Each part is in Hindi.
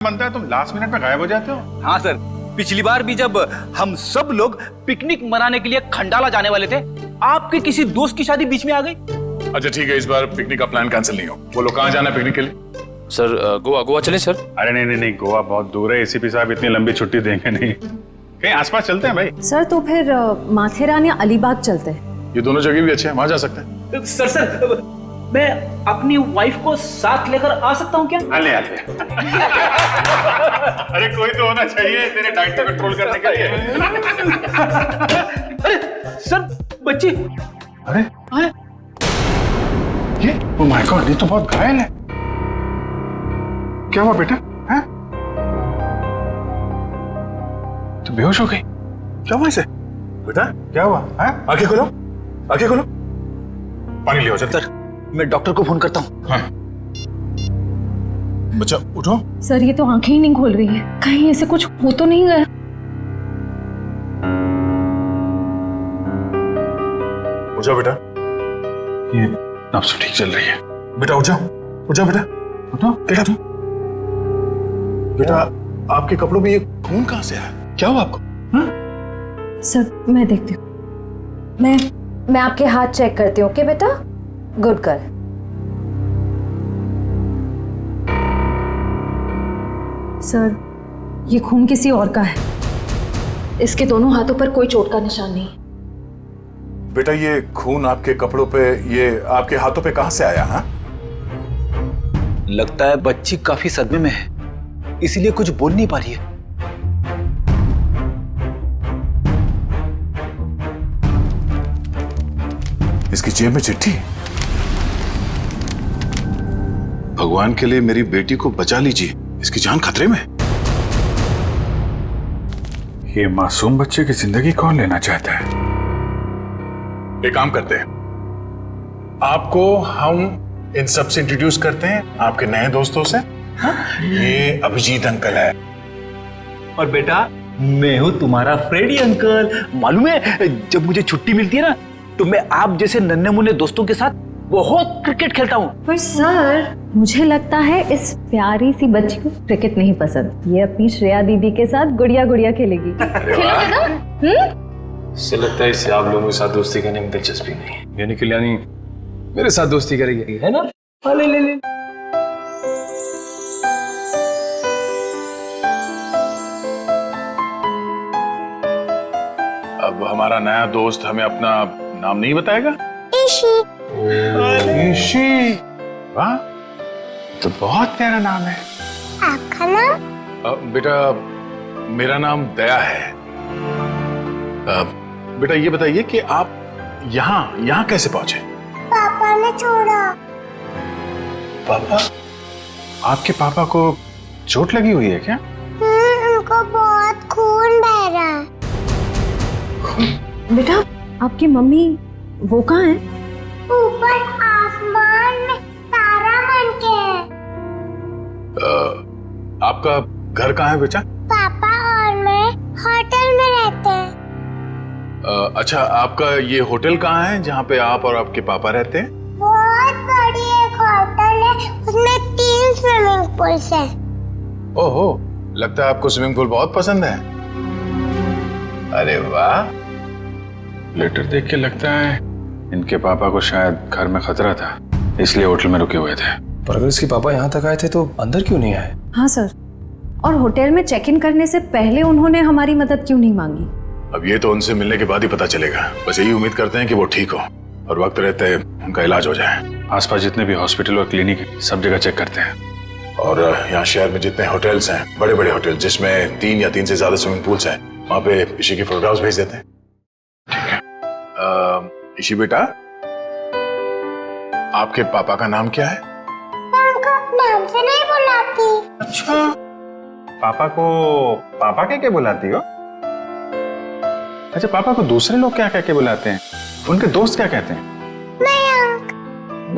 बनता है तुम लास्ट मिनट में गायब हो जाते हो। हाँ सर, पिछली बार भी जब हम सब लोग पिकनिक मनाने के लिए खंडाला जाने वाले थे, आपके किसी दोस्त की शादी बीच में आ गई। अच्छा ठीक है, इस बार पिकनिक का प्लान कैंसिल नहीं हो। बोलो कहाँ जाना है पिकनिक के लिए? सर गोवा चले सर। अरे नहीं, गोवा बहुत दूर है। एसीपी साहब इतनी लंबी छुट्टी देंगे नहीं। कहीं आसपास चलते हैं भाई। सर तो फिर माथेरान या अलीबाग चलते हैं। ये दोनों जगह भी अच्छे हैं, वहां जा सकते हैं। सर मैं अपनी वाइफ को साथ लेकर आ सकता हूँ क्या? आले। अरे कोई तो होना चाहिए तेरे डाइट को कंट्रोल करने के लिए। अरे सर बच्ची। अरे ये ओ माय गॉड, ये तो बहुत घायल है। क्या हुआ बेटा? हैं? तो बेहोश हो गई? क्या हुआ इसे? बेटा क्या हुआ? हैं? आंखें खोलो, आंखें खोलो। पानी ले आओ जल्दी। सर मैं डॉक्टर को फोन करता हूँ। हाँ। बच्चा उठो। सर ये तो आंखें ही नहीं खोल रही है, कहीं ऐसे कुछ हो तो नहीं गया? उठ जाओ बेटा, ये नब्ज ठीक चल रही है। बेटा उठ जाओ, उठ जाओ बेटा, उठो। क्या तुम? बेटा आपके कपड़ों में ये खून कहाँ से आया? क्या हुआ आपको? सर मैं देखती हूँ। मैं आपके हाथ चेक करती हूँ। ओके बेटा, गुड गर्ल। सर ये खून किसी और का है। इसके दोनों हाथों पर कोई चोट का निशान नहीं। बेटा ये खून आपके कपड़ों पे, ये आपके हाथों पे कहाँ से आया? हाँ? लगता है बच्ची काफी सदमे में है, इसीलिए कुछ बोल नहीं पा रही है। इसकी जेब में चिट्ठी। भगवान के लिए मेरी बेटी को बचा लीजिए, इसकी जान खतरे में। ये मासूम बच्चे की जिंदगी कौन लेना चाहता है? एक काम करते हैं, आपको हम इन सब से इंट्रोड्यूस करते हैं, आपके नए दोस्तों से। ये अभिजीत अंकल है। और बेटा मैं हूँ तुम्हारा फ्रेडी अंकल। मालूम है जब मुझे छुट्टी मिलती है ना, तो मैं आप जैसे नन्हे मुन्ने दोस्तों के साथ बहुत क्रिकेट खेलता हूँ। पर सर मुझे लगता है इस प्यारी सी बच्ची को क्रिकेट नहीं पसंद। ये अपनी श्रेया दीदी के साथ गुड़िया गुड़िया खेलेगी। खेलोगे ना? इससे लगता है इसे आप लोगों के साथ दोस्ती करने में दिलचस्पी नहीं, यानी कल्याणी मेरे साथ दोस्ती करेगी, है ना? ले। अब हमारा नया दोस्त हमें अपना नाम नहीं बताएगा? ईशी। वाह, तो बहुत प्यारा नाम है। आपका नाम? बेटा मेरा नाम दया है। बेटा ये बताइए कि आप यहाँ कैसे पहुंचे? पापा ने छोड़ा। पापा? आपके पापा को चोट लगी हुई है क्या? उनको बहुत खून बह रहा है। बेटा आपकी मम्मी वो कहाँ है? ऊपर आसमान में तारा बन के है। आपका घर कहाँ है बेटा? पापा और मैं होटल में रहते हैं। अच्छा आपका ये होटल कहाँ है जहाँ पे आप और आपके पापा रहते हैं? बहुत बड़ी एक होटल है, उसमें 3 स्विमिंग पूल्स हैं। ओहो, लगता है आपको स्विमिंग पूल बहुत पसंद है। अरे वाह, लेटर देख के लगता है इनके पापा को शायद घर में खतरा था, इसलिए होटल में रुके हुए थे। पर अगर इसके पापा यहाँ तक आए थे तो अंदर क्यों नहीं आए? हाँ सर, और होटल में चेक इन करने से पहले उन्होंने हमारी मदद क्यों नहीं मांगी? अब ये तो उनसे मिलने के बाद ही पता चलेगा। बस यही उम्मीद करते हैं कि वो ठीक हो और वक्त रहते उनका इलाज हो जाए। आसपास जितने भी हॉस्पिटल और क्लिनिक है सब जगह चेक करते हैं। और यहाँ शहर में जितने होटल्स हैं, बड़े बड़े होटल जिसमें 3 या 3 से ज्यादा स्विमिंग पूल्स हैं, वहां पे ईशी की फोटोग्राफ्स भेज देते हैं। ठीक है। ईशी बेटा, आपके पापा का नाम क्या है? उनको नाम से नहीं बुलाती। अच्छा, पापा को पापा क्या बुलाती हो? अच्छा, पापा को दूसरे लोग क्या कह के बुलाते हैं? उनके दोस्त क्या कहते हैं? मयंक।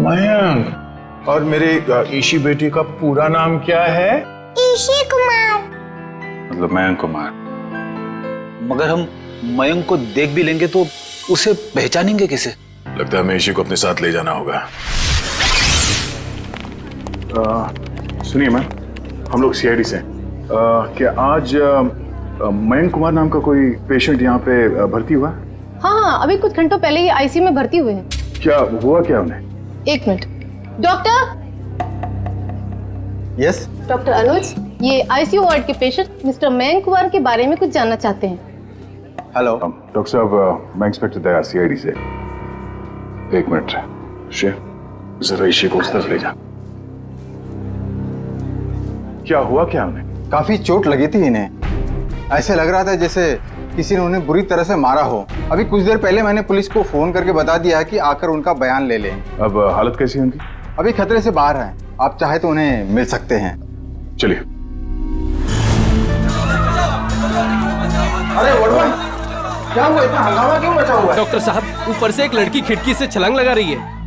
मयंक। और मेरे ईशी बेटी का पूरा नाम क्या है? ईशी कुमार। मतलब मयंक कुमार। मगर हम मयंक को देख भी लेंगे तो उसे पहचानेंगे कैसे? लगता है हमें ईशी को अपने साथ ले जाना होगा। सुनिए मैम, हम लोग सीआईडी से हैं। क्या आज मयंक कुमार नाम का कोई पेशेंट यहाँ पे भर्ती हुआ? हाँ, अभी कुछ घंटों पहले ही आईसीयू में भर्ती हुए हैं। क्या हुआ क्या उन्हें? एक मिनट। डॉक्टर। यस डॉक्टर अनुज, ये आईसीयू वार्ड के पेशेंट मिस्टर मयंक कुमार के बारे में कुछ जानना चाहते हैं। हेलो डॉक्टर साहब, मैं इंस्पेक्टर दया सीआईडी से। एक मिनट शेर, जरा इसी को उस तरफ ले जा। क्या हुआ क्या उन्हें? काफी चोट लगी थी इन्हें। ऐसे लग रहा था जैसे किसी ने उन्हें बुरी तरह से मारा हो। अभी कुछ देर पहले मैंने पुलिस को फोन करके बता दिया है कि आकर उनका बयान ले लें। अब हालत कैसी है उनकी? अभी खतरे से बाहर हैं। आप चाहे तो उन्हें मिल सकते हैं। चलिए। अरे वड़वन, क्या हुआ? इतना हंगामा क्यों मचा हुआ है? डॉक्टर साहब, ऊपर से एक लड़की खिड़की से छलांग लगा रही है।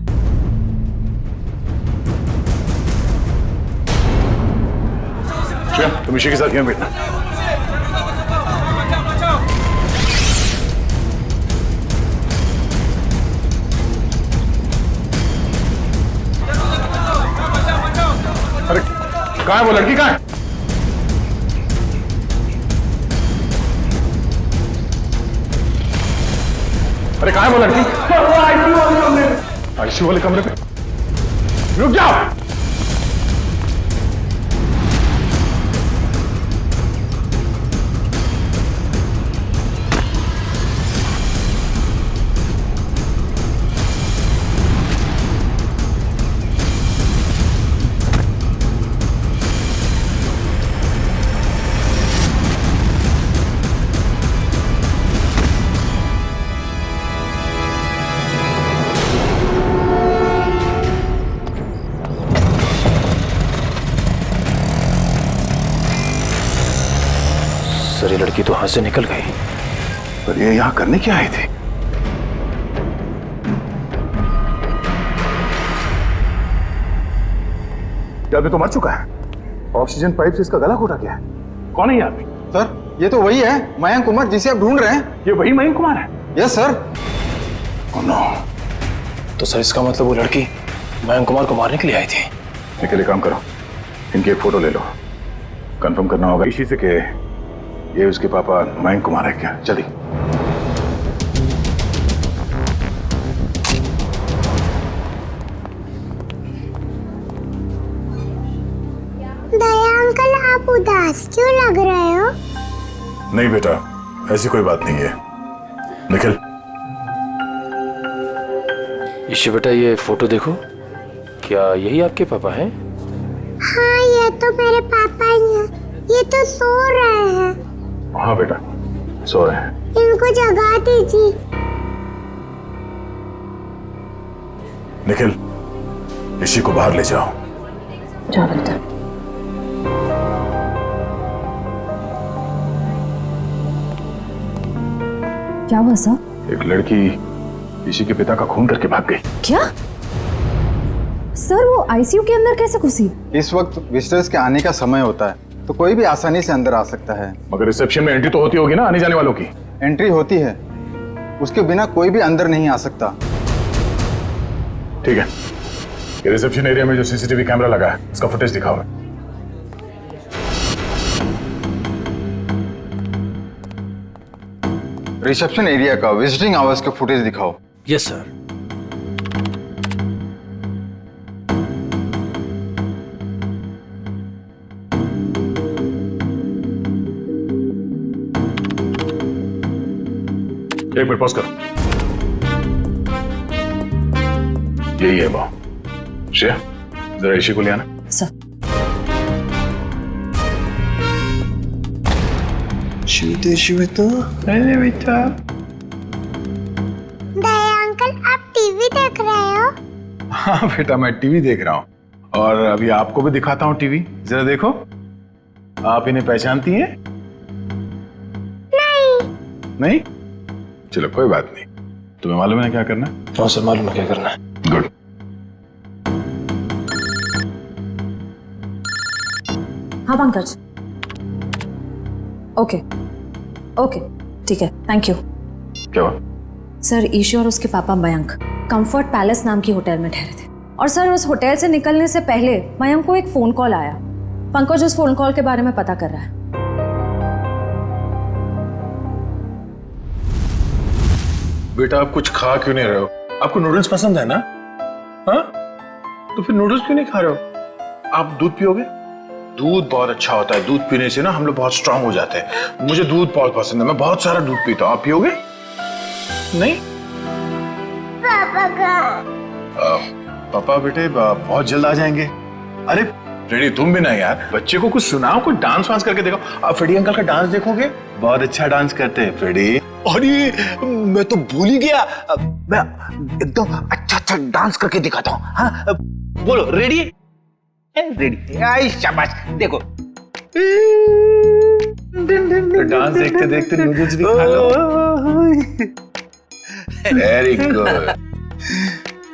तुम इसी के साथ यहाँ बैठना। अरे कहाँ है वो लड़की? कहाँ है? अरे कहाँ है वो लड़की? आईसीयू वाले कमरे पे। रुक जाओ। सर, ये लड़की तो हाथ से निकल गई। पर ये यहाँ करने क्या आई थी? क्या आदमी तो मर चुका है। ऑक्सीजन पाइप से इसका गला घोटा गया है। कौन है ये आदमी? सर, ये तो वही है मयंक कुमार जिसे आप ढूंढ रहे हैं। ये वही मयंक कुमार है? Yes sir. Oh no. तो सर, इसका मतलब वो लड़की मयंक कुमार को मारने के लिए आई थी। निकले, काम करो, इनकी एक फोटो ले लो। कंफर्म करना होगा इसी से कि ये उसके पापा मयंक कुमार है क्या। जल्दी। दया अंकल, आप उदास क्यों लग रहे हो? नहीं बेटा, ऐसी कोई बात नहीं है। निखिल। ईशु बेटा, ये फोटो देखो। क्या यही आपके पापा हैं? हाँ, ये तो मेरे पापा ही हैं। ये तो सो रहे हैं। हाँ बेटा, सो रहे हैं। इनको जगा दीजिए। निखिल, इसी को बाहर ले जाओ। जाओ बेटा। क्या हुआ सर? एक लड़की इसी के पिता का खून करके भाग गई। क्या सर, वो आईसीयू के अंदर कैसे घुसी? इस वक्त विजिटर्स के आने का समय होता है, तो कोई भी आसानी से अंदर आ सकता है। मगर रिसेप्शन में एंट्री तो होती होगी ना आने जाने वालों की? एंट्री होती है, उसके बिना कोई भी अंदर नहीं आ सकता। ठीक है, ये रिसेप्शन एरिया में जो सीसीटीवी कैमरा लगा है उसका फुटेज दिखाओ। रिसेप्शन एरिया का विजिटिंग आवर्स का फुटेज दिखाओ। Yes sir. एक मिनट पॉज करो। यही है वो। श्रेया, जरा इसी को ले आना। सर। दया अंकल, आप टीवी देख रहे हो? हाँ बेटा, मैं टीवी देख रहा हूँ और अभी आपको भी दिखाता हूँ टीवी। जरा देखो, आप इन्हें पहचानती हैं? नहीं? चलो कोई बात नहीं। तुम्हें मालूम है क्या करना है? हाँ सर, मालूम है क्या करना है। गुड। हाँ पंकज। ओके ओके, ठीक है, थैंक यू। क्या हुआ? सर, ईशू और उसके पापा मयंक कंफर्ट पैलेस नाम की होटल में ठहरे थे और सर उस होटल से निकलने से पहले मयंक को एक फोन कॉल आया। पंकज उस फोन कॉल के बारे में पता कर रहा है। बेटा आप कुछ खा क्यों नहीं रहे हो? आपको नूडल्स पसंद है ना? हाँ, तो फिर नूडल्स क्यों नहीं खा रहे हो? आप दूध पियोगे? दूध बहुत अच्छा होता है, दूध पीने से ना हम लोग बहुत स्ट्रांग हो जाते हैं। मुझे दूध बहुत पसंद है, मैं बहुत सारा दूध पीता हूँ। आप पियोगे? नहीं? पापा का पापा बेटे बहुत जल्द आ जाएंगे। अरे फ्रेडी तुम भी ना यार, बच्चे को कुछ सुनाओ, कुछ डांस वांस करके देखो। आप फ्रेडी अंकल का डांस देखोगे, बहुत अच्छा डांस करते हैं फ्रेडी। अरे मैं तो भूल ही गया, मैं एकदम अच्छा अच्छा डांस करके दिखाता हूँ। हाँ बोलो, रेडी? रेडी, आई शाबाश, देखो। डांस देखते देखते नूडल्स भी खा लो। Very good.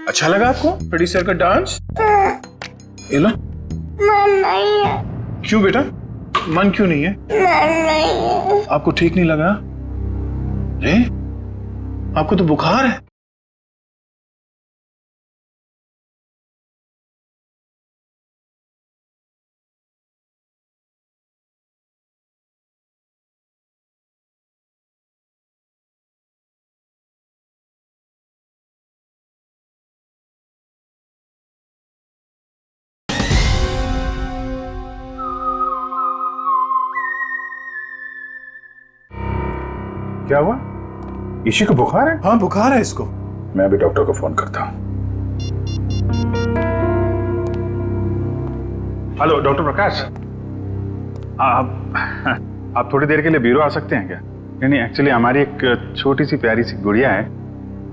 अच्छा लगा आपको फ्रेडी सर का डांस? ये लो। मन नहीं है, क्यों बेटा, मन क्यों नहीं है? मन नहीं है। आपको ठीक नहीं लगा? अरे आपको तो बुखार है। क्या हुआ? ईशी को बुखार है? हाँ बुखार है इसको। मैं अभी डॉक्टर को फोन करता हूँ। हेलो डॉक्टर प्रकाश, आप थोड़ी देर के लिए ब्यूरो आ सकते हैं क्या? नहीं, एक्चुअली हमारी एक छोटी सी प्यारी सी गुड़िया है,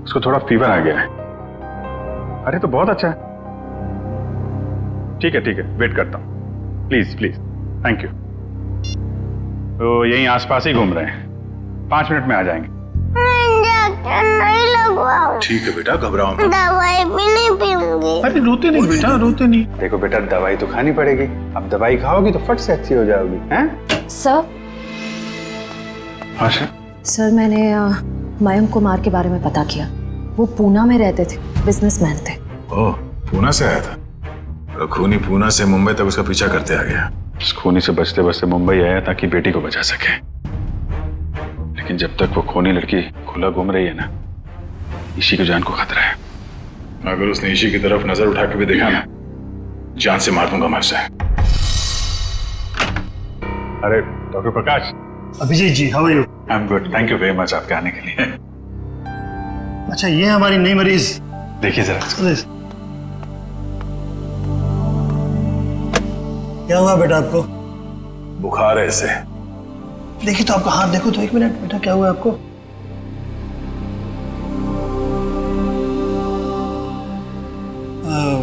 उसको थोड़ा फीवर आ गया है। अरे तो बहुत अच्छा है। ठीक है, वेट करता हूँ। Please please, thank you. तो यहीं आसपास ही घूम रहे हैं, 5 मिनट में आ जाएंगे। डॉक्टर नहीं लगवाओ। ठीक है बेटा, घबराओ मत। दवाई भी नहीं पीऊंगी। अरे रोते नहीं बेटा, रोते नहीं। देखो बेटा, दवाई तो खानी पड़ेगी। अब दवाई खाओगी तो फट से अच्छी हो जाओगी। हैं? सर, हाँ सर। सर मैंने मयंक कुमार के बारे में पता किया। वो पूना में रहते थे, बिजनेसमैन थे। ओह, पूना से आया था? खूनी पूना से मुंबई तक उसका पीछा करते आ गया। उस खूनी से बचते बचते मुंबई आया ताकि बेटी को बचा सके। लेकिन जब तक वो खूनी लड़की खुला घूम रही है ना, ईशी की जान को खतरा है। अगर उसने ईशी की तरफ नजर उठा के भी देखा ना, जान से मार दूंगा मैं उसे। अरे doctor Prakash. Abhijit ji, how are you? I am good, thank you very much आपके आने के लिए। अच्छा, ये है हमारी नई मरीज। देखिए जरा। क्या हुआ बेटा आपको? बुखार है इसे। देखिए तो आपका हाथ देखो तो, 1 मिनट बेटा, क्या हुआ आपको?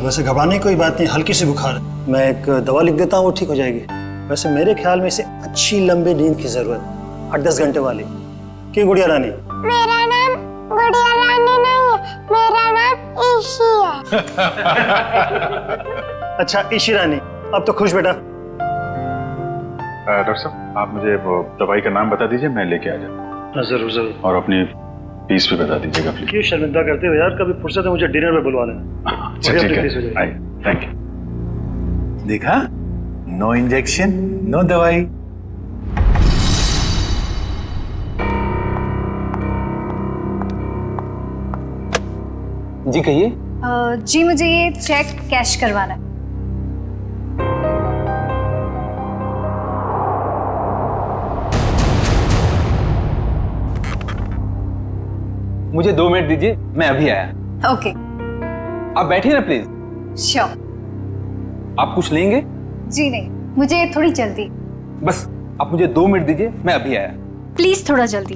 वैसे घबराने की कोई बात नहीं, हल्की सी बुखार है। मैं एक दवा लिख देता हूँ, वो ठीक हो जाएगी। वैसे मेरे ख्याल में इसे अच्छी लंबी नींद की जरूरत, 8-10 घंटे वाली। क्यों गुड़िया रानी? मेरा नाम गुड़िया रानी नहीं है, मेरा नाम ईशी है। अच्छा ईशी रानी, अब तो खुश बेटा। डॉक्टर साहब, आप मुझे वो दवाई का नाम बता दीजिए, मैं लेके आ जाता हूँ। जरूर जरूर। और अपनी फीस भी बता दीजिएगा प्लीज। क्यों शर्मिंदा करते हो यार, कभी फुर्सत है मुझे डिनर में बुलवा लेना। अच्छा ठीक है, आइए, थैंक यू। देखा, नो इंजेक्शन नो दवाई। जी कहिए। जी मुझे ये चेक कैश करवाना है। मुझे 2 मिनट दीजिए, मैं अभी आया। ओके, आप बैठिए ना प्लीज। श्योर। आप कुछ लेंगे? जी नहीं, मुझे थोड़ी जल्दी। बस आप मुझे 2 मिनट दीजिए, मैं अभी आया। प्लीज थोड़ा जल्दी।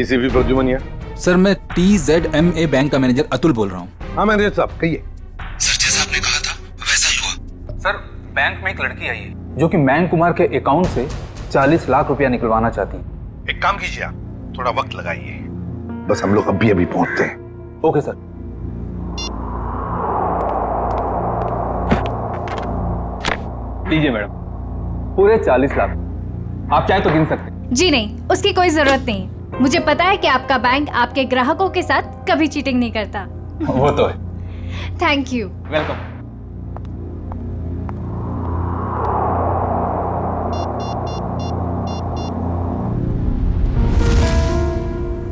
एसीपी प्रद्युमन। सर मैं TZMA बैंक का मैनेजर अतुल बोल रहा हूँ। हाँ मैनेजर साहब, कहिए। सर जैसा आपने कहा था वैसा ही हुआ। सर बैंक में एक लड़की आई है जो कि मयंक कुमार के अकाउंट से 40 लाख रुपया निकलवाना चाहती है। एक काम कीजिए, आप थोड़ा वक्त लगाइए, बस हम लोग अभी पहुंचते हैं। Okay sir. लीजिए मैडम, पूरे 40 लाख। आप चाहे तो गिन सकते हैं। जी नहीं, उसकी कोई जरूरत नहीं। मुझे पता है कि आपका बैंक आपके ग्राहकों के साथ कभी चीटिंग नहीं करता। वो तो है। Thank you. वेलकम।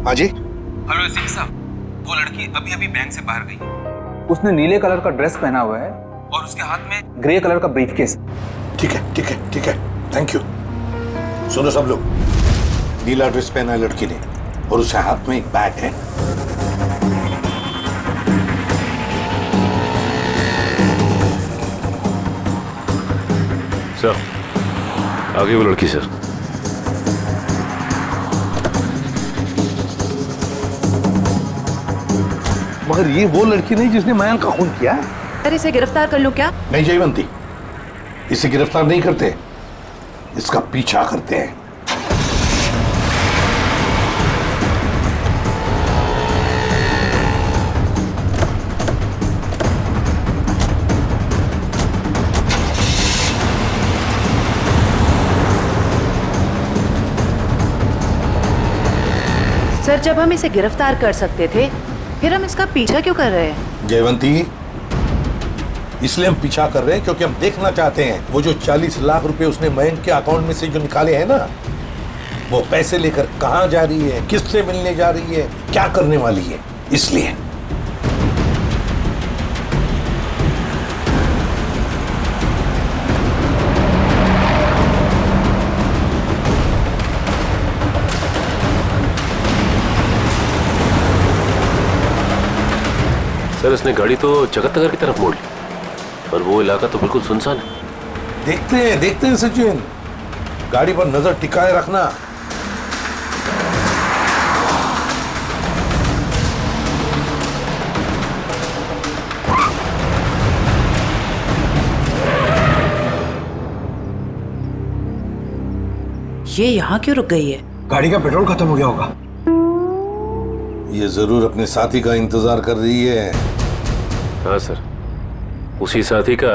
हाँ जी। हेलो सिंह साहब, वो लड़की अभी अभी बैंक से बाहर गई है। उसने नीले कलर का ड्रेस पहना हुआ है और उसके हाथ में ग्रे कलर का ब्रीफकेस। ठीक है ठीक है ठीक है, थैंक यू। सुनो सब लोग, नीला ड्रेस पहना है लड़की ने और उसके हाथ में एक बैग है। सर, आगे वो लड़की सर। मगर ये वो लड़की नहीं जिसने मयंक का खून किया है। सर इसे गिरफ्तार कर लो क्या? नहीं जयवंती, इसे गिरफ्तार नहीं करते, इसका पीछा करते हैं। सर जब हम इसे गिरफ्तार कर सकते थे फिर हम इसका पीछा क्यों कर रहे हैं? जयवंती, इसलिए हम पीछा कर रहे हैं क्योंकि हम देखना चाहते हैं वो जो 40 लाख रुपए उसने मयंक के अकाउंट में से जो निकाले हैं ना, वो पैसे लेकर कहां जा रही है, किससे मिलने जा रही है, क्या करने वाली है, इसलिए। सर, इसने गाड़ी तो जगत नगर की तरफ मोड़ ली, पर वो इलाका तो बिल्कुल सुनसान है। देखते हैं सचिन, गाड़ी पर नजर टिकाए रखना। ये यहाँ क्यों रुक गई है? गाड़ी का पेट्रोल खत्म हो गया होगा। ये जरूर अपने साथी का इंतजार कर रही है। हाँ सर, उसी साथी का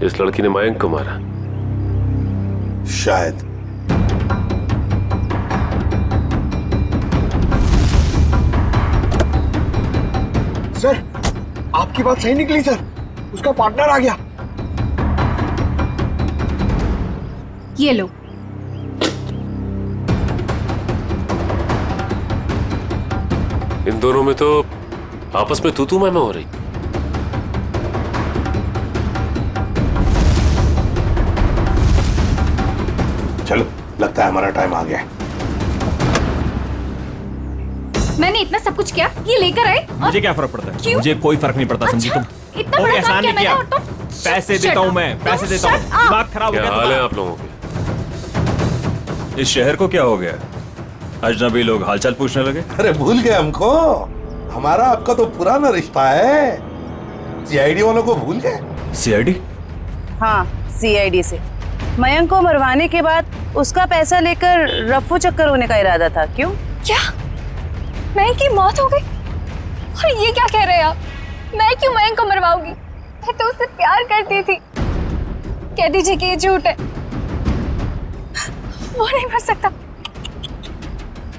इस लड़की ने मयंक को मारा। शायद। सर आपकी बात सही निकली सर, उसका पार्टनर आ गया। ये लो। इन दोनों में तो आपस में तू मैं हो रही। चलो, लगता है हमारा टाइम आ गया। मैंने इतना सब कुछ किया, ये लेकर आए। मुझे क्या फर्क पड़ता है? क्यों? मुझे कोई फर्क नहीं पड़ता। समझी तुम? इतना बड़ा काम किया मैंने और तुम? पैसे देता हूँ मैं, पैसे देता हूँ। दिमाग खराब हो क्या गया हाल है तुम्हारा? आप लोगों के? इस शहर को क्या हो गया? अजनबी लोग हालचाल पूछने लगे। अरे भूल गए हमको? हमारा आपका तो पुराना रिश्ता है। सीआईडी वालों को भूल गए? सीआईडी? हाँ, सीआईडी से मयंक को मरवाने के बाद उसका पैसा लेकर रफू चक्कर होने का इरादा था। क्यों? क्या मयंक की मौत हो गई? और ये क्या कह रहे हैं आप? मैं क्यों मयंक को मरवाऊंगी? मैं तो उससे प्यार करती थी। कह दीजिए कि ये झूठ है। वो नहीं मर सकता।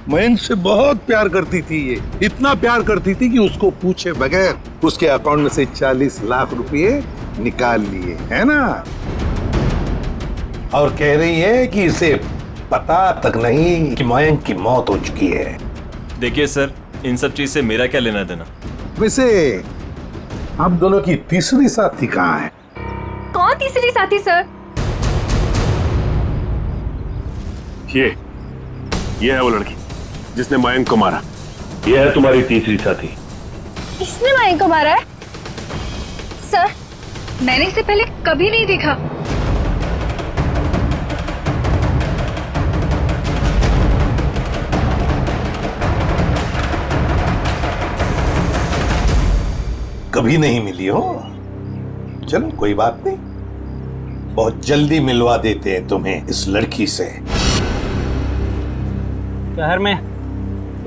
मयंक से बहुत प्यार करती थी ये, इतना प्यार करती थी कि उसको पूछे बगैर उसके अकाउंट में से 40 लाख रुपए निकाल लिए, है ना? और कह रही है कि इसे पता तक नहीं कि मयंक की मौत हो चुकी है। देखिए सर, इन सब चीज से मेरा क्या लेना देना? वैसे आप दोनों की तीसरी साथी कहाँ है? कौन तीसरी साथी सर? ये है वो लड़की जिसने मयंक को मारा। ये है तुम्हारी तीसरी साथी। इसने मयंक को मारा है? सर, मैंने इसे पहले कभी नहीं देखा। कभी नहीं मिली हो? चलो कोई बात नहीं, बहुत जल्दी मिलवा देते हैं तुम्हें इस लड़की से। शहर में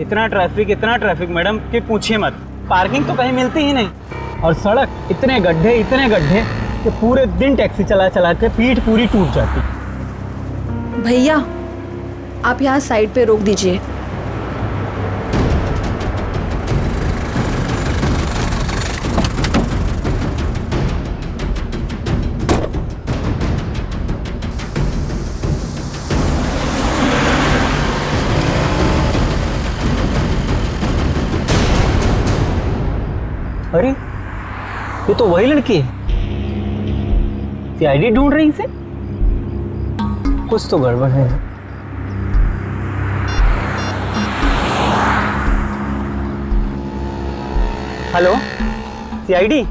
इतना ट्रैफिक मैडम कि पूछिए मत। पार्किंग तो कहीं मिलती ही नहीं, और सड़क इतने गड्ढे कि पूरे दिन टैक्सी चला चला के पीठ पूरी टूट जाती। भैया आप यहाँ साइड पे रोक दीजिए। अरे ये तो वही लड़की है। सीआईडी ढूंढ रही इसे, कुछ तो गड़बड़ है। Hello CID,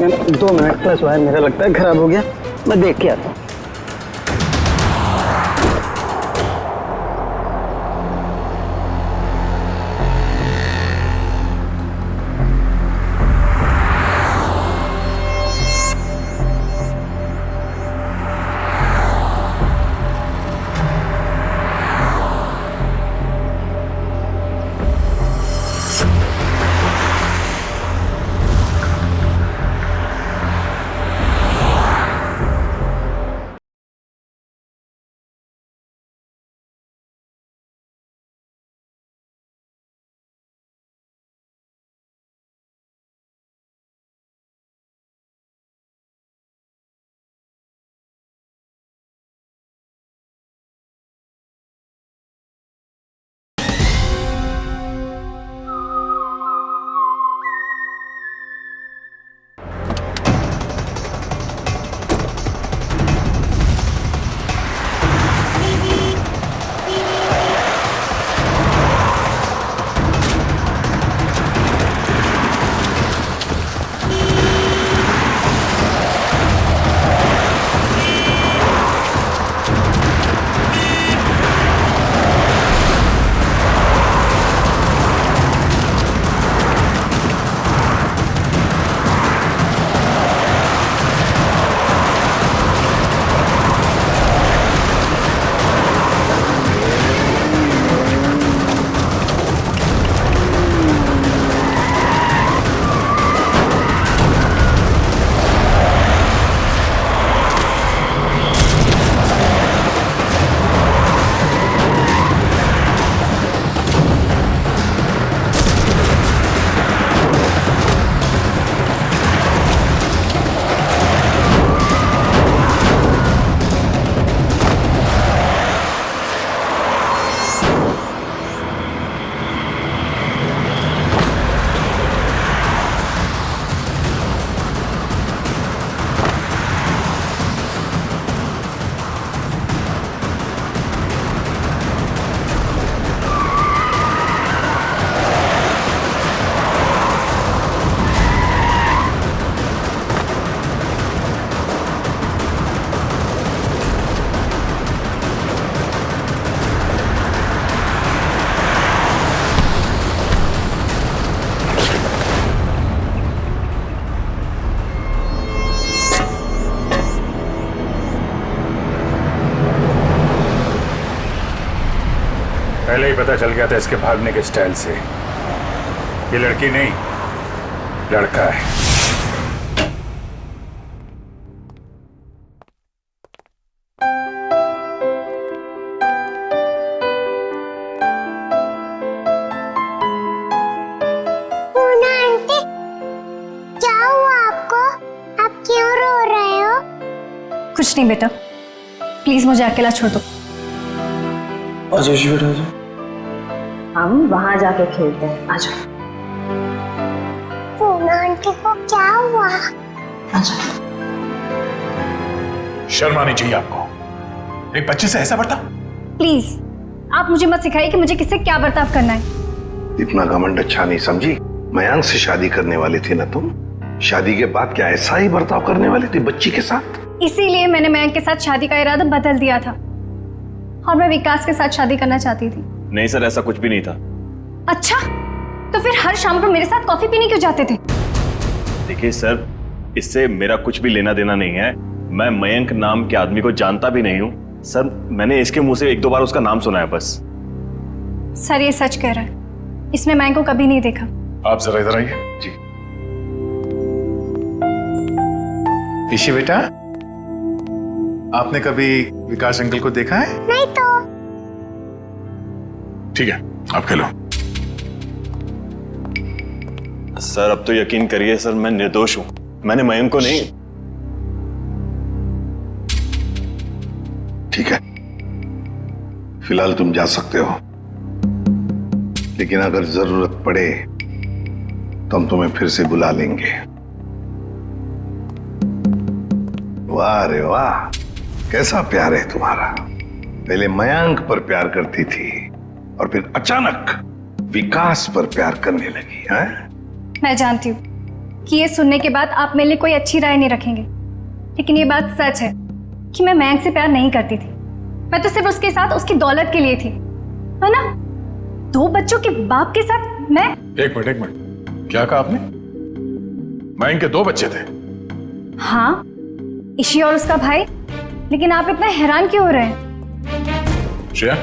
ma'am 2 minute plus wire मेरा लगता है खराब हो गया, मैं देख के आता हूँ। पहले ही पता चल गया था इसके भागने के स्टाइल से। ये लड़की नहीं, लड़का है। पूना आंटी, क्या हुआ आपको? आप क्यों रो रहे हो? कुछ नहीं बेटा, प्लीज मुझे अकेला छोड़ दो। आजा जी बेटा आजा। हम वहां जाके खेलते हैं, आ जाओ। पूना आंटी को क्या हुआ? आ जाओ। शर्म आनी चाहिए आपको, एक बच्चे से ऐसा बर्ताव। प्लीज आप मुझे मत सिखाइए कि मुझे किससे क्या बर्ताव करना है। इतना घमंड अच्छा नहीं समझी। मयांक से शादी करने वाली थी ना तुम? शादी के बाद क्या ऐसा ही बर्ताव करने वाली थी बच्ची के साथ? इसीलिए मैंने मयंक के साथ शादी का इरादा बदल दिया था और मैं विकास के साथ शादी करना चाहती थी। नहीं सर, ऐसा कुछ भी नहीं था। अच्छा, तो फिर हर शाम को मेरे साथ कॉफी पीने क्यों जाते थे? देखिए सर, इससे मेरा कुछ भी लेना देना नहीं है। मैं मयंक नाम के आदमी को जानता भी नहीं हूँ सर। मैंने इसके मुंह से 1-2 बार उसका नाम सुना है बस। सर ये सच कह रहा है, इसने मयंक को कभी नहीं देखा। आप जरा इधर आइए। जी ईशी बेटा, आपने कभी विकास अंकल को देखा है? नहीं तो। ठीक है, आप खेलो। सर अब तो यकीन करिए सर, मैं निर्दोष हूं। मैंने मयंक को नहीं। ठीक है, फिलहाल तुम जा सकते हो, लेकिन अगर जरूरत पड़े तो हम तुम्हें फिर से बुला लेंगे। वाह रे वाह, कैसा प्यार है तुम्हारा। पहले मयंक पर प्यार करती थी और फिर अचानक विकास पर प्यार करने लगी है? मैं जानती हूँ कि ये सुनने के बाद आप मेरे लिए कोई अच्छी राय नहीं रखेंगे, लेकिन ये बात सच है कि मैं मयंक से प्यार नहीं करती थी। मैं तो सिर्फ उसके साथ उसकी दौलत के लिए थी, है ना? 2 बच्चों के बाप के साथ मैं। एक मिनट, क्या कहा आपने? मयंक के 2 बच्चे थे? हाँ, ईशी और उसका भाई। लेकिन आप इतना हैरान क्यों हो रहे हैं? श्रेया,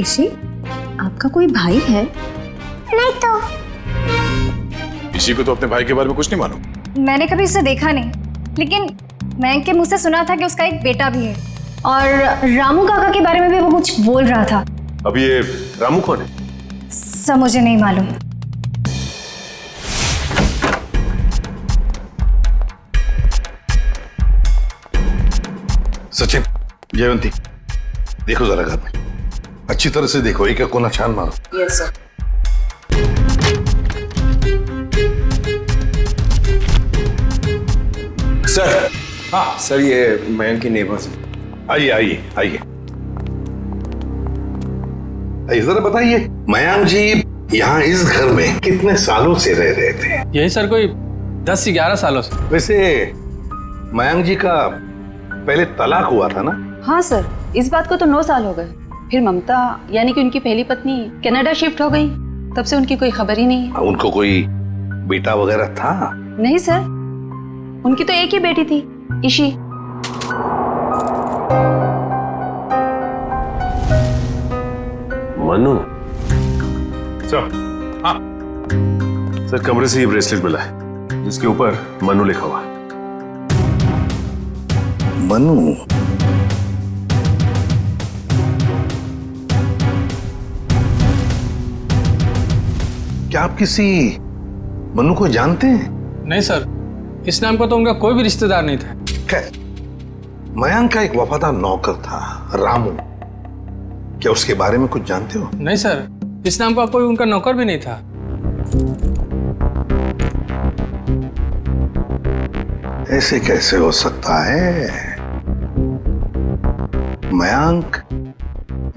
ईशी, आपका कोई भाई है? नहीं तो। ईशी को तो अपने भाई के बारे में कुछ नहीं मालूम। मैंने कभी उसे देखा नहीं, लेकिन मयंक के मुंह से सुना था कि उसका एक बेटा भी है, और रामू काका के बारे में भी वो कुछ बोल रहा था। अब ये रामू कौन है? सब मुझे नहीं मालूम। सचिन, जयवंती, देखो जरा घर में अच्छी तरह से देखो, एक कोना छान मारो। Yes sir. सर, हाँ सर, ये मयंक की नेबर्स हैं। आइए आइए आइए, जरा बताइए, मयंक जी यहाँ इस घर में कितने सालों से रह रहे थे? यही सर कोई 10 से 11 सालों से। वैसे मयंक जी का पहले तलाक हुआ था ना? हाँ सर, इस बात को तो 9 साल हो गए। फिर ममता यानी कि उनकी पहली पत्नी कनाडा शिफ्ट हो गई, तब से उनकी कोई खबर ही नहीं है। उनको कोई बेटा वगैरह था? नहीं सर, उनकी तो एक ही बेटी थी, ईशी। मनु सर। हाँ सर, कमरे से ये ब्रेसलेट मिला है जिसके ऊपर मनु लिखा हुआ है। मनु? क्या आप किसी मनु को जानते हैं? नहीं सर, इस नाम का तो उनका कोई भी रिश्तेदार नहीं था। खैर, मयंक का एक वफादार नौकर था रामू, क्या उसके बारे में कुछ जानते हो? नहीं सर, इस नाम का कोई उनका नौकर भी नहीं था। ऐसे कैसे हो सकता है? मयंक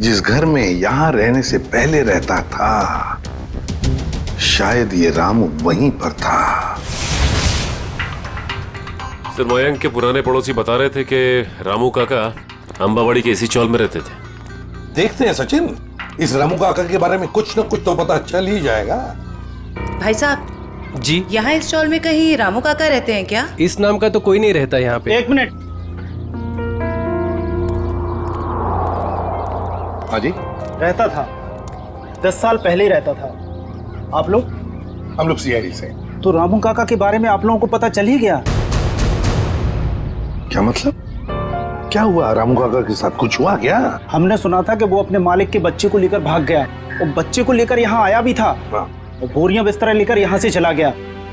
जिस घर में यहां रहने से पहले रहता था, शायद ये रामू वहीं पर था। सर, मयंक के पुराने पड़ोसी बता रहे थे कि रामू काका अंबावाड़ी के इसी चौल में रहते थे। देखते हैं सचिन, इस रामू काका के बारे में कुछ न कुछ तो पता चल ही जाएगा। भाई साहब जी, यहाँ इस चौल में कहीं रामू काका रहते हैं क्या? इस नाम का तो कोई नहीं रहता यहाँ पे। 1 मिनट। हाँ जी, रहता था, 10 साल पहले ही रहता था। आप लोग? हम लोग सीआईडी से। तो रामू काका के बारे में आप लोगों को पता चल ही गया? क्या मतलब? क्या हुआ रामू काका के साथ? कुछ हुआ क्या? हमने सुना था कि वो अपने मालिक के बच्चे को लेकर भाग गया है, और बच्चे को लेकर यहाँ आया भी था, और बोरियां बिस्तर लेकर यहाँ से चला गया।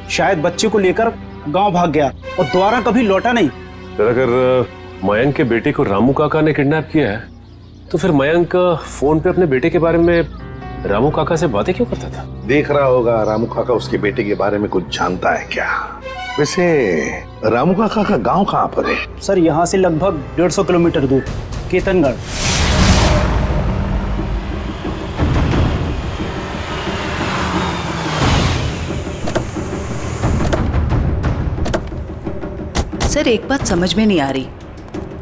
शायद बच्चे को लेकर गांव भाग गया और दोबारा कभी लौटा नहीं। सर, अगर मयंक के बेटे को रामू काका ने किडनैप किया है, तो फिर मयंक फोन पे अपने बेटे के बारे में रामू काका से बातें क्यों करता था? देख रहा होगा रामू काका उसके बेटे के बारे में कुछ जानता है क्या? वैसे रामू काका का गांव कहाँ पर है? सर, यहाँ से लगभग 150 किलोमीटर दूर, केतनगढ़। सर, एक बात समझ में नहीं आ रही,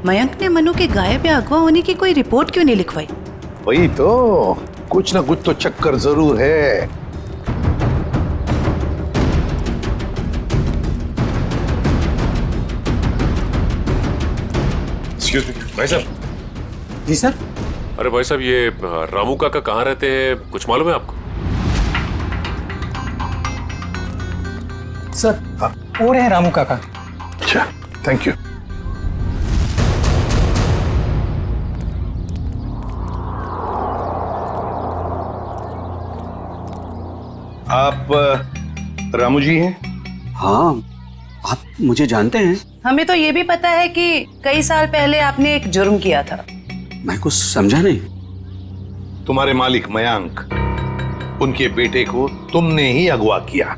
मयंक ने मनु के गायब या अगवा होने की कोई रिपोर्ट क्यों नहीं लिखवाई? वही तो, कुछ ना कुछ तो चक्कर जरूर है। एक्सक्यूज मी भाई साहब। जी सर। अरे भाई साहब, ये रामू काका कहाँ रहते हैं, कुछ मालूम है आपको? सर, और है रामू काका। अच्छा, थैंक यू। आप रामू जी हैं? हाँ, आप मुझे जानते हैं? हमें तो ये भी पता है कि कई साल पहले आपने एक जुर्म किया था। मैं कुछ समझा नहीं। तुम्हारे मालिक मयंक, उनके बेटे को तुमने ही अगवा किया।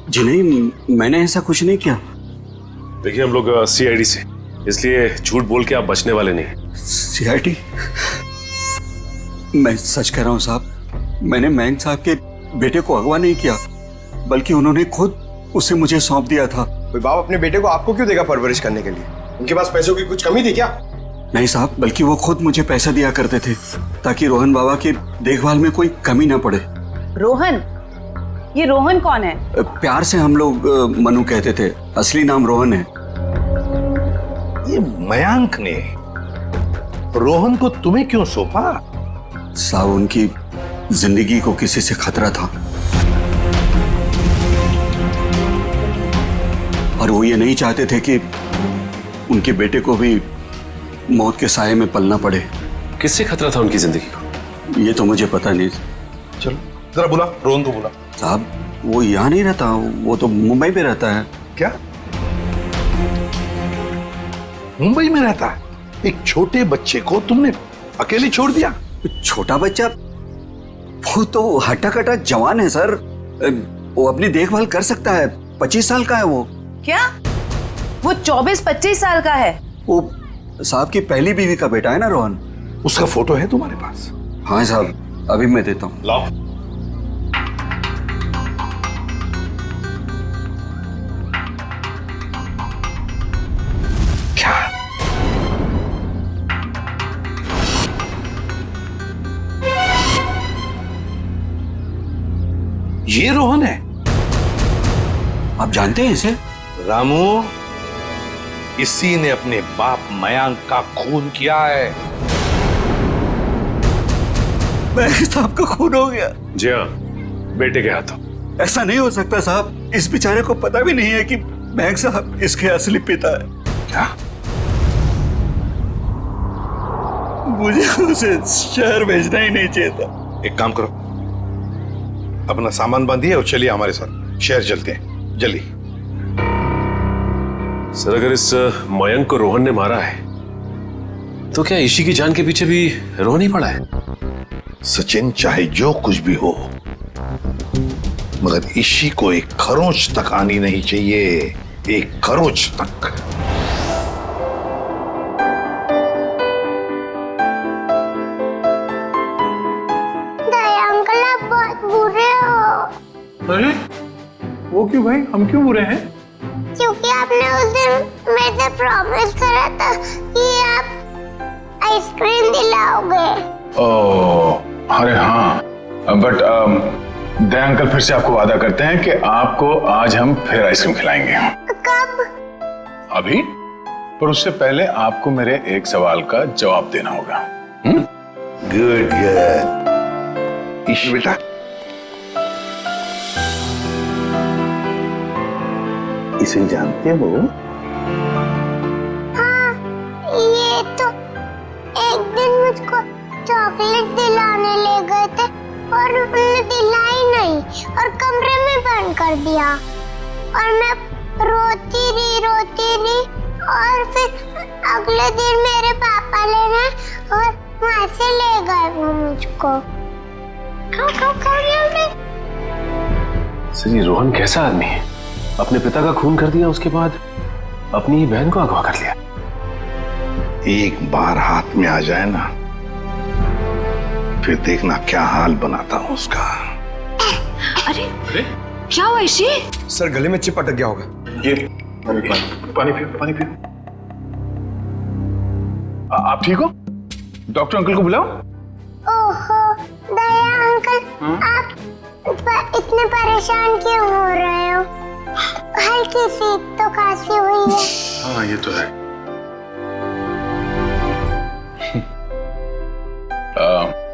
जी नहीं, मैंने ऐसा कुछ नहीं किया। देखिए हम लोग सीआईडी से, इसलिए झूठ बोल के आप बचने वाले नहीं। सीआईडी? मैं सच कह रहा हूँ साहब, मैंने मयंक साहब के बेटे को अगवा नहीं किया, बल्कि उन्होंने खुद उसे मुझे सौंप दिया था। कोई बाप अपने बेटे को आपको क्यों देगा परवरिश करने के लिए? उनके पास पैसों की कुछ कमी थी क्या? नहीं साहब, बल्कि वो खुद मुझे पैसा दिया करते थे ताकि रोहन बाबा की देखभाल में कोई कमी ना पड़े। रोहन? ये रोहन कौन है? प्यार से हम लोग मनु कहते थे, असली नाम रोहन है। ये मयंक ने रोहन को तुम्हें क्यों सौंपा? साहब, उनकी जिंदगी को किसी से खतरा था और वो ये नहीं चाहते थे कि उनके बेटे को भी मौत के साये में पलना पड़े। किससे खतरा था उनकी जिंदगी को? ये तो मुझे पता नहीं। चलो जरा बुला, रोहन को बुला। साहब, वो यहाँ नहीं रहता, वो तो मुंबई में रहता है। क्या मुंबई में रहता है? एक छोटे बच्चे को तुमने अकेले छोड़ दिया? छोटा बच्चा? वो तो हट्टा कट्टा जवान है सर, वो अपनी देखभाल कर सकता है। 25 साल का है वो। क्या? वो 24-25 साल का है? वो साहब की पहली बीवी का बेटा है ना रोहन। उसका फोटो है तुम्हारे पास? हाँ साहब, अभी मैं देता हूँ। लाओ। क्या? ये रोहन है? आप जानते हैं इसे? रामू, इसी ने अपने बाप मयंक का खून किया है। मयंक साहब का खून हो गया? जी हाँ, बेटे के हाथों। ऐसा नहीं हो सकता साहब, इस बेचारे को पता भी नहीं है कि मयंक साहब इसके असली पिता है। क्या? मुझे उसे शहर भेजना ही नहीं चाहिए था। एक काम करो, अपना सामान बांधिए और चलिए हमारे साथ, शहर चलते हैं जल्दी। सर, अगर इस मयंक को रोहन ने मारा है तो क्या ईशी की जान के पीछे भी रोहन ही पड़ा है? सचिन, चाहे जो कुछ भी हो, मगर ईशी को एक खरोंच तक आनी नहीं चाहिए, एक खरोंच तक। दया अंकल, आप बहुत बुरे हो। अरे वो क्यों भाई, हम क्यों बुरे हैं? क्योंकि आपने उस दिन मेरे से प्रॉमिस करा था कि आप आइसक्रीम दिलाओगे। ओह अरे हाँ, बट दया अंकल फिर से आपको वादा करते हैं कि आपको आज हम फिर आइसक्रीम खिलाएंगे। कब? अभी, पर उससे पहले आपको मेरे एक सवाल का जवाब देना होगा। Good good. ईशी बेटा, इसे जानते हो? हाँ, ये तो एक दिन मुझको चॉकलेट दिलाने ले गए थे और उन्होंने दिलाई नहीं और कमरे में बंद कर दिया और मैं रोती रही और फिर अगले दिन मेरे पापा लेने और वहां से ले गए वो मुझको। सर, ये रोहन कैसा आदमी है? अपने पिता का खून कर दिया, उसके बाद अपनी ही बहन को अगवा कर लिया। एक बार हाथ में आ जाए ना, फिर देखना क्या हाल बनाता हूं उसका। अरे क्या हुआ ईशी? सर, गले में चिप अटक गया होगा। ये पानी पियो, पानी पियो। आप ठीक हो? डॉक्टर अंकल को बुलाओ। ओहो दया अंकल, आप इतने परेशान क्यों हो रहे हो? हल्की सी तो खांसी हुई है। हाँ ये तो है।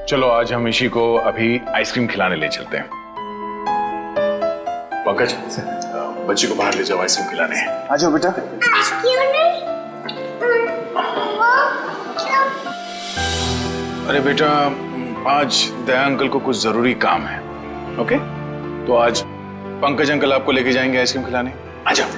चलो आज हम ईशी को अभी आइसक्रीम खिलाने ले चलते हैं। पंकज, बच्ची को बाहर ले जाओ आइसक्रीम खिलाने। आ जाओ बेटा। क्यों नहीं? वो क्यों? अरे बेटा, आज दया अंकल को कुछ जरूरी काम है। ओके, तो आज पंकज अंकल आपको लेके जाएंगे आइसक्रीम खिलाने। आ जाओ।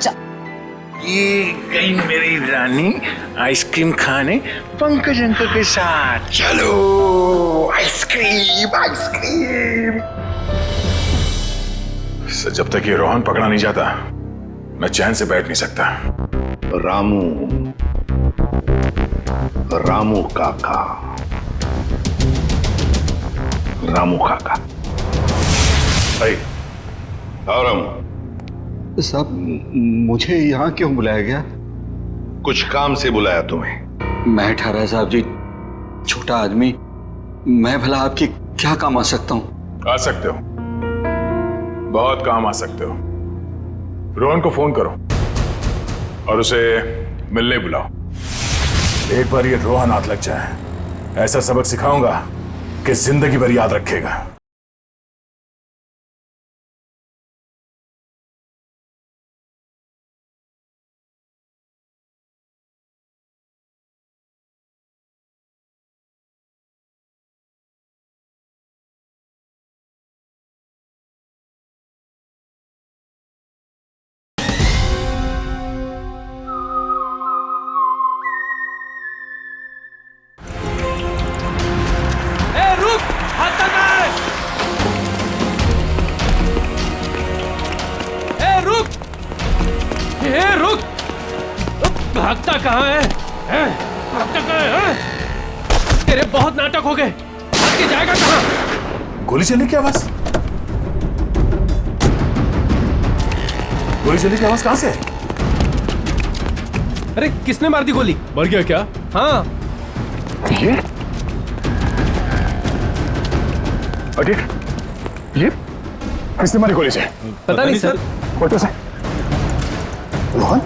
ये गई मेरी रानी आइसक्रीम खाने पंकज अंकल के साथ। चलो आइसक्रीम आइसक्रीम। जब तक ये रोहन पकड़ा नहीं जाता मैं चैन से बैठ नहीं सकता। रामू, रामू काका, रामू काका। भाई और रामू साहब, मुझे यहाँ क्यों बुलाया गया? कुछ काम से बुलाया तुम्हें। मैं ठहरा साहब जी, छोटा आदमी, मैं भला आपकी क्या काम आ सकता हूँ? आ सकते हो, बहुत काम आ सकते हो। रोहन को फोन करो और उसे मिलने बुलाओ। एक बार ये रोहन हाथ लग जाए, ऐसा सबक सिखाऊंगा कि जिंदगी भर याद रखेगा। भागता कहाँ है? भागता कहाँ है? तेरे बहुत नाटक हो गए, भाग के जाएगा कहाँ? गोली चलने की आवाज, गोली चलने की आवाज कहाँ से? अरे किसने मार दी गोली? मर गया क्या? हाँ। ये किसने मारी गोली से? पता नहीं सर। फोटो से रोहन?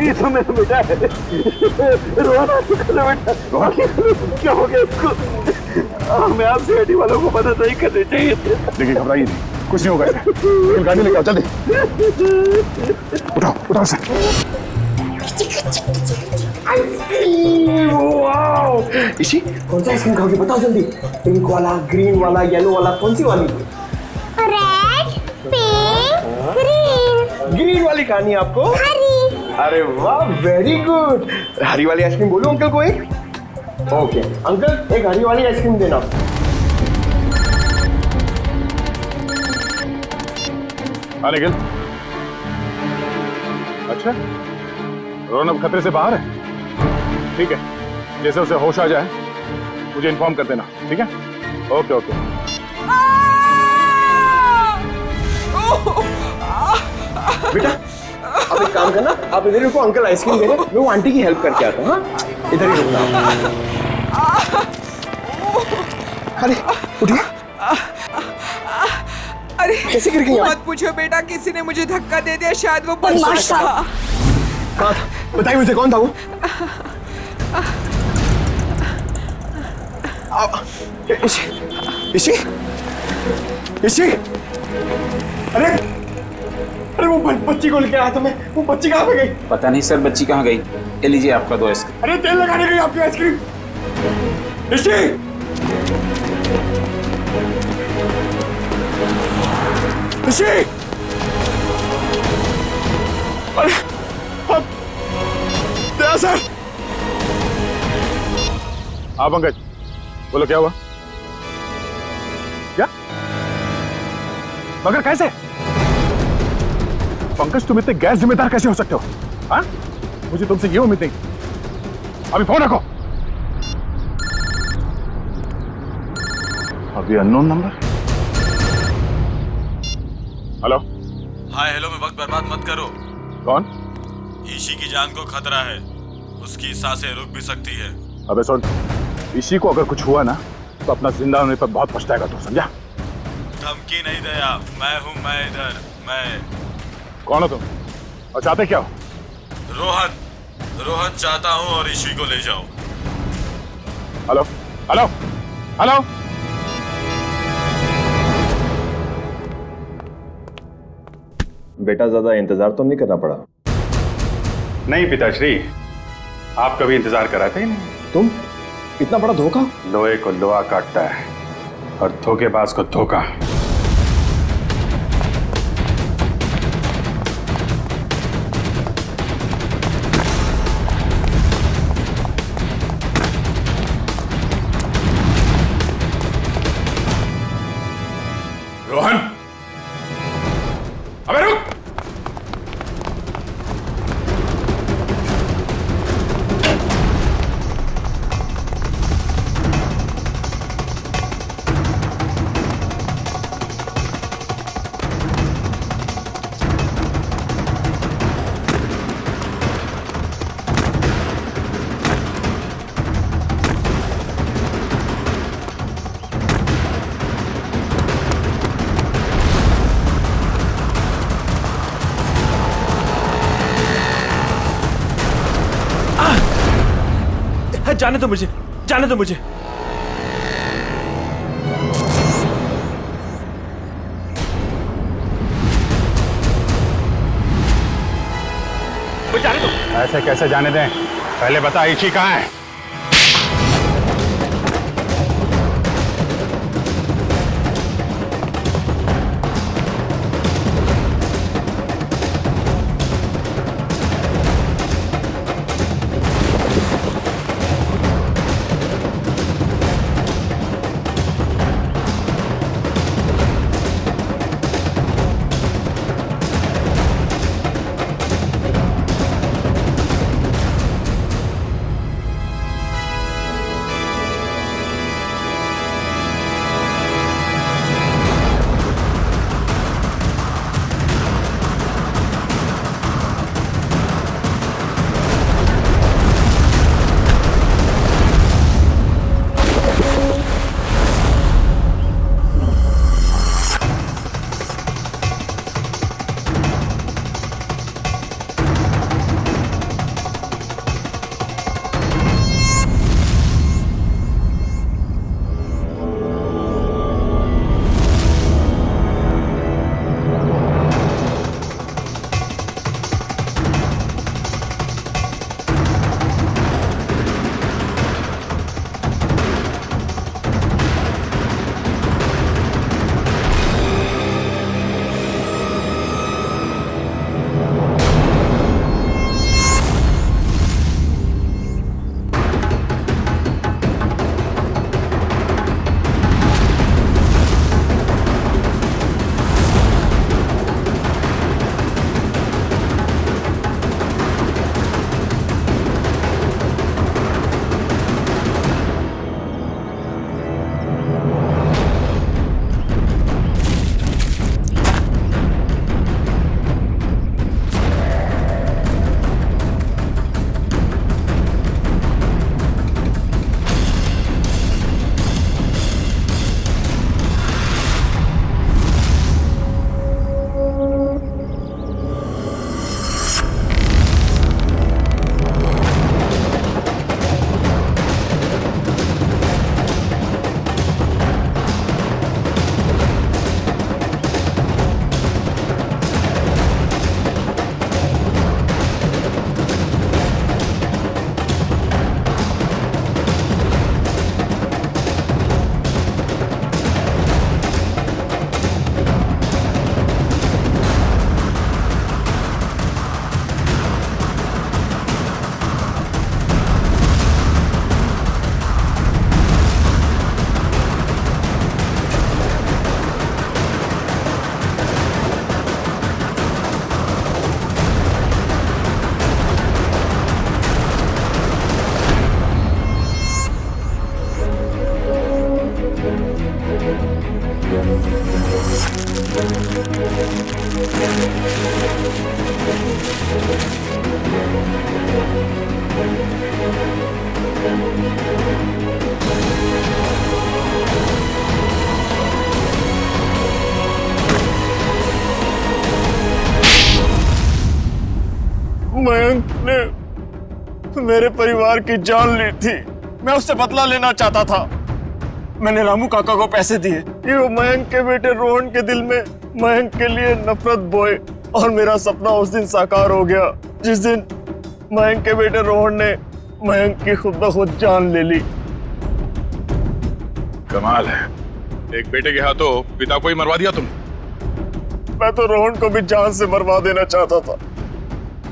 ये तो मेरा बेटा है। रोहन आपको बेटा, क्या हो गया इसको? हमें आप सीआईडी वालों को मदद नहीं करनी चाहिए थी। देखिए घबराइए नहीं, कुछ नहीं होगा इसे। गाड़ी लेके आओ जल्दी। उठाओ उठाओ इसे। वाओ! इसी कौन सा आइसक्रीम खाओगे बताओ जल्दी। पिंक वाला, ग्रीन वाला, येलो वाला, कौन सी वाली? Red, pink, green. ग्रीन वाली खानी है आपको? हरी। अरे वाह, वेरी गुड। हरी वाली आइसक्रीम बोलो अंकल को एक। ओके अंकल, एक हरी वाली आइसक्रीम देना। हाँ निखिल। अच्छा, रोहन अब खतरे से बाहर है? ठीक है, जैसे उसे होश आ जाए मुझे इन्फॉर्म कर देना, ठीक है? Okay okay. बेटा आप एक काम करना, आप इधर रुको, अंकल आइसक्रीम दे रहे, मैं वो आंटी की हेल्प करके आता हूँ। हाँ इधर ही रुकना। अरे उठिए। अरे कैसे गिर गई? मत पूछो बेटा, किसी ने मुझे धक्का दे दिया, शायद वो बदमाश था। कहाँ था? बताइए मुझे, कौन था वो? इसी अरे अरे वो बच्ची को लेके आया था मैं। वो बच्ची कहाँ पे गई? पता नहीं सर, बच्ची कहाँ गई। ये लीजिए आपका 2 आइसक्रीम। अरे तेल लगाने गई आपकी आइसक्रीम। इसी अरे सर। हाँ पंकज, बोलो क्या हुआ? क्या? मगर कैसे? पंकज तुम इतने गैर जिम्मेदार कैसे हो सकते हो? हाँ? मुझे तुमसे ये उम्मीद नहीं। अभी फोन रखो। अभी unknown number. Hello. Hi hello में वक्त बर्बाद मत करो। कौन? ईशी की जान को खतरा है, उसकी सांसें रुक भी सकती है। अबे सुन, ईशी को अगर कुछ हुआ ना तो अपना जिंदा होने पर बहुत पछताएगा तू, समझा? धमकी नहीं दया, मैं हूँ, मैं इधर। मैं कौन हो तुम और चाहते क्या हो? रोहन चाहता हूँ और ईशी को ले जाओ। Hello hello hello. बेटा ज्यादा इंतजार तो नहीं करना पड़ा? नहीं पिताश्री, आप कभी इंतजार कराते ही नहीं। तुम इतना बड़ा धोखा? लोहे को लोहा काटता है और धोखेबाज को धोखा। रोहन, अबे रुक! जाने दो मुझे, जाने दो मुझे। जाने दो। ऐसे कैसे जाने दें? पहले बता इची कहाँ है? मयंक ने मेरे परिवार की जान ली थी। मैं उससे बदला लेना चाहता था। मैंने रामू काका को पैसे दिए कि वो मयंक के बेटे रोहन के दिल में मयंक के लिए नफरत बोए और मेरा सपना उस दिन साकार हो गया जिस दिन मयंक के बेटे रोहन ने मयंक की खुद ब खुद जान ले ली। कमाल है, एक बेटे के हाथों पिता को ही मरवा दिया तुम। मैं तो रोहन को भी जान से मरवा देना चाहता था,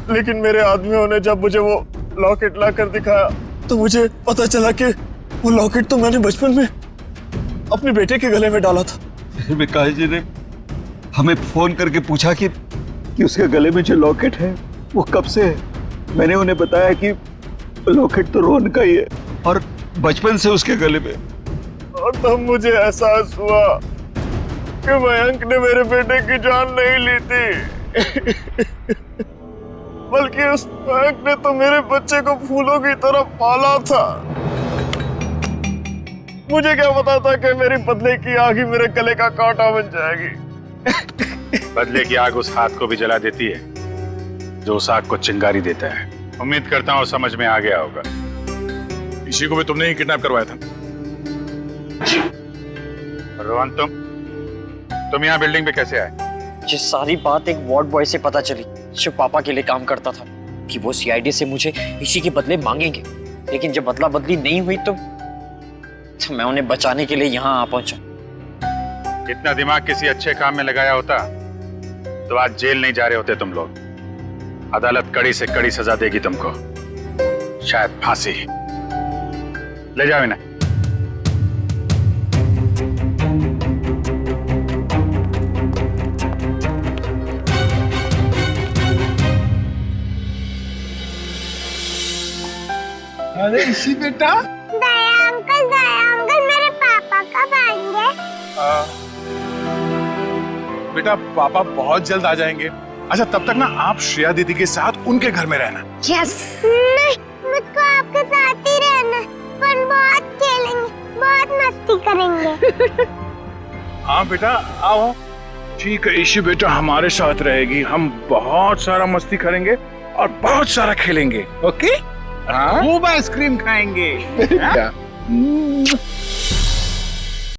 लेकिन मेरे आदमियों ने जब मुझे वो लॉकेट लाकर दिखाया तो मुझे पता चला कि वो लॉकेट तो मैंने बचपन में अपने बेटे के गले में डाला था। फिर विकास जी ने हमें फोन करके पूछा कि उसके गले में जो लॉकेट है वो कब से है। मैंने उन्हें बताया कि लॉकेट तो रोहन का ही है और बचपन से उसके गले में। और तब मुझे एहसास हुआ कि मयंक ने मेरे बेटे की जान नहीं ली थी बल्कि उस मयंक ने तो मेरे बच्चे को फूलों की तरह पाला था। मुझे क्या पता था कि मेरी बदले की आग ही मेरे गले का कांटा बन जाएगी। बदले की आग उस हाथ को भी जला देती है जो उस आग को चिंगारी देता है। उम्मीद करता हूँ समझ में आ गया होगा। इसी को भी तुमने ही किडनैप करवाया था। रोहन, तुम यहाँ बिल्डिंग पे कैसे आए? ये सारी बात एक वार्ड बॉय से पता चली जो पापा के लिए काम करता था कि वो सीआईडी से मुझे इसी के बदले मांगेंगे, लेकिन जब बदला बदली नहीं हुई तो मैं उन्हें बचाने के लिए यहाँ आ पहुंचा। इतना दिमाग किसी अच्छे काम में लगाया होता तो आज जेल नहीं जा रहे होते तुम लोग। अदालत कड़ी से कड़ी सजा देगी तुमको, शायद फांसी। ले जाओ इन्हें। अरे इसी बेटा, दया अंकल मेरे पापा कब आएंगे? बेटा पापा बहुत जल्द आ जाएंगे। अच्छा तब तक ना आप श्रेया दीदी के साथ उनके घर में रहना। यस। नहीं, मुझको आपके साथ ही रहना, पर बहुत खेलेंगे, बहुत मस्ती करेंगे। हाँ बेटा आओ। ठीक है ईशी बेटा हमारे साथ रहेगी, हम बहुत सारा मस्ती करेंगे और बहुत सारा खेलेंगे। ओके? खूब आइसक्रीम खाएंगे।